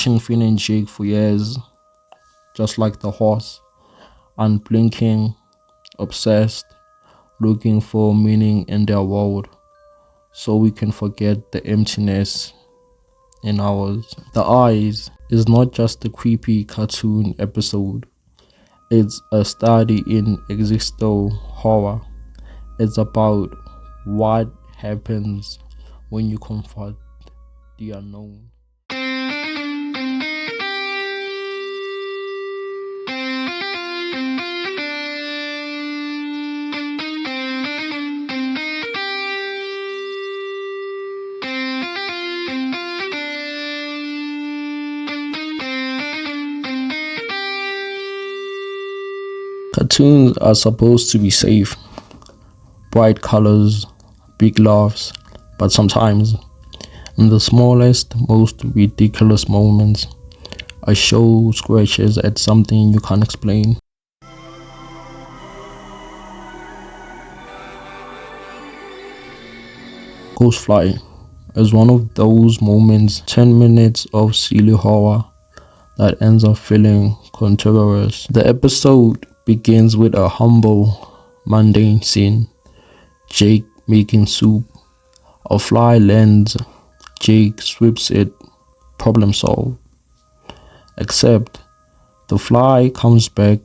watching Finn and Jake for years, just like the horse, unblinking, obsessed, looking for meaning in their world, so we can forget the emptiness in ours. The Eyes is not just a creepy cartoon episode, it's a study in existential horror. It's about what happens when you confront the unknown. Cartoons are supposed to be safe, bright colors, big laughs, but sometimes, in the smallest, most ridiculous moments, a show scratches at something you can't explain. Ghostfly is one of those moments, 10 minutes of silly horror that ends up feeling contagious. The episode begins with a humble, mundane scene. Jake making soup. A fly lands. Jake sweeps it. Problem solved. Except the fly comes back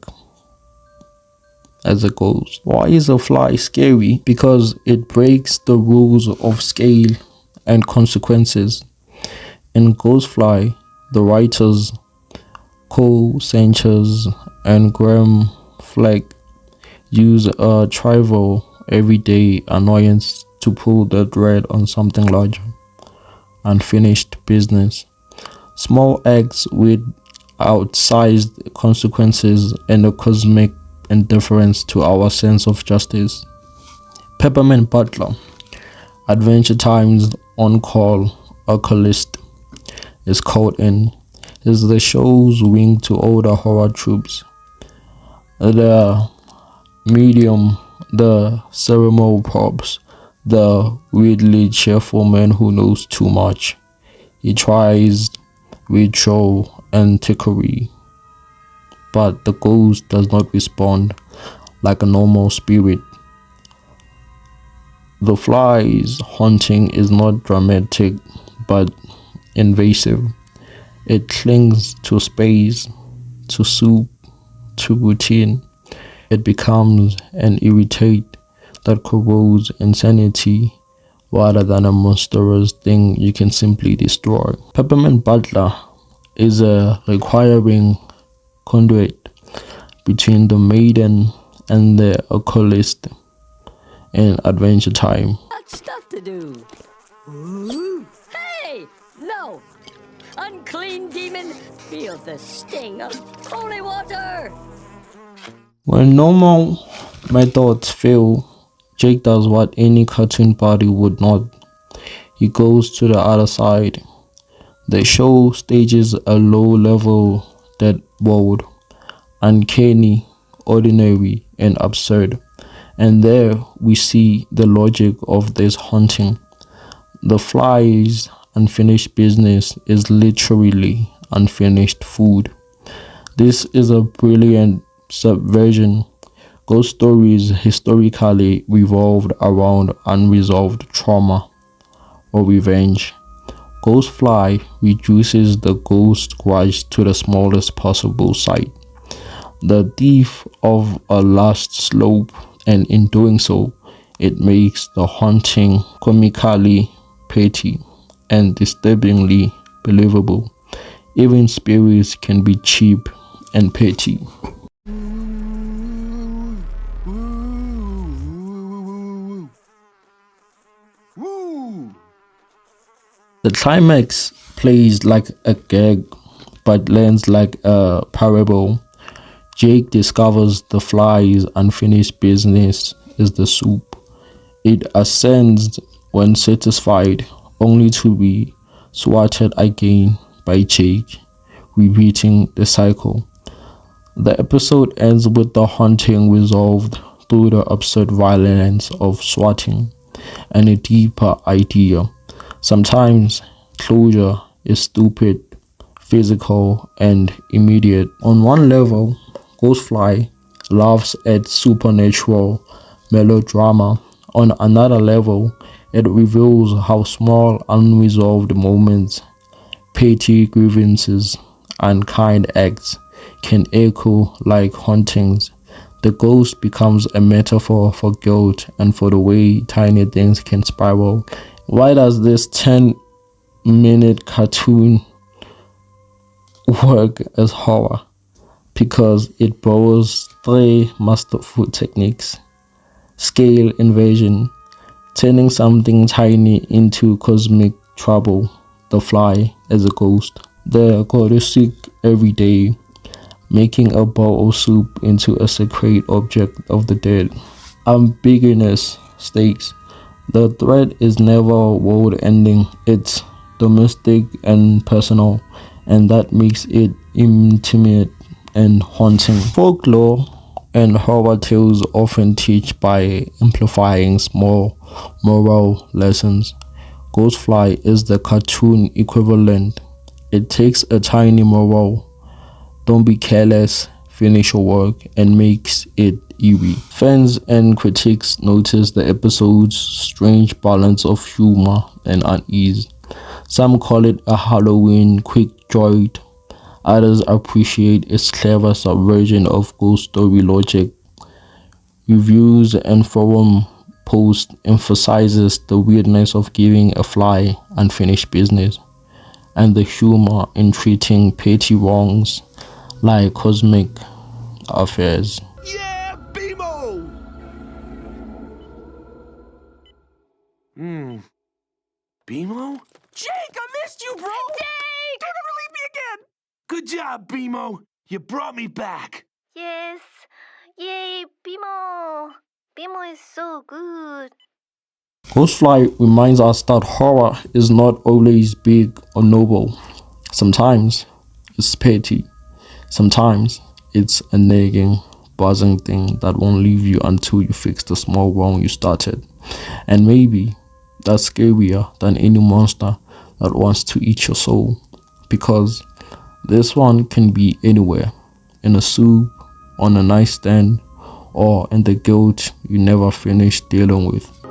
as a ghost. Why is a fly scary? Because it breaks the rules of scale and consequences. In Ghostfly, the writers Cole Sanchez and Graham Fleck use a trivial, everyday annoyance to pull the thread on something larger, unfinished business. Small acts with outsized consequences and a cosmic indifference to our sense of justice. Peppermint Butler, Adventure Time's on-call occultist, is called in. Is the show's wing to older horror troops. The medium, the ceremonial props, the weirdly cheerful man who knows too much. He tries ritual and trickery, but the ghost does not respond like a normal spirit. The fly's haunting is not dramatic but invasive. It clings to space, to soup, to routine. It becomes an irritate that corrodes insanity rather than a monstrous thing you can simply destroy. Peppermint Butler is a requiring conduit between the maiden and the occultist in Adventure Time. Got stuff to do. Ooh. Hey! No! Unclean demon, feel the sting of holy water! When normal methods fail, Jake does what any cartoon body would not. He goes to the other side. The show stages a low-level dead world, uncanny, ordinary, and absurd. And there we see the logic of this haunting. The fly's unfinished business is literally unfinished food. This is a brilliant subversion. Ghost stories historically revolved around unresolved trauma or revenge. Ghostfly reduces the ghost grudge to the smallest possible site, the thief of a last slope, and in doing so, it makes the haunting comically petty and disturbingly believable. Even spirits can be cheap and petty. The climax plays like a gag but lands like a parable. Jake discovers the fly's unfinished business is the soup. It ascends when satisfied, only to be swatted again by Jake, repeating the cycle. The episode ends with the haunting resolved through the absurd violence of swatting and a deeper idea. Sometimes closure is stupid, physical, and immediate. On one level, Ghostfly laughs at supernatural melodrama. On another level, it reveals how small, unresolved moments, petty grievances, and kind acts can echo like hauntings. The ghost becomes a metaphor for guilt and for the way tiny things can spiral. Why does this 10-minute cartoon work as horror? Because it borrows three masterful techniques: scale invasion, turning something tiny into cosmic trouble, the fly as a ghost, the goddessic everyday, making a bowl of soup into a sacred object of the dead. Ambiguous stakes. The thread is never world ending, it's domestic and personal, and that makes it intimate and haunting. Folklore and horror tales often teach by amplifying small moral lessons. Ghostfly is the cartoon equivalent. It takes a tiny moral, don't be careless, finish your work, and makes it eerie. Fans and critics notice the episode's strange balance of humor and unease. Some call it a Halloween quick jolt. Others appreciate its clever subversion of ghost story logic. Reviews and forum posts emphasizes the weirdness of giving a fly unfinished business and the humor in treating petty wrongs like cosmic affairs. Yeah, BMO! BMO? Jake, I missed you, bro! Jake! Don't ever leave me again! Good job, BMO. You brought me back. Yes. Yay, Bimo. Bimo is so good. Ghostfly reminds us that horror is not always big or noble. Sometimes it's petty. Sometimes it's a nagging, buzzing thing that won't leave you until you fix the small wrong you started. And maybe that's scarier than any monster that wants to eat your soul. Because this one can be anywhere. In a soup, on a nightstand, or in the guilt you never finish dealing with.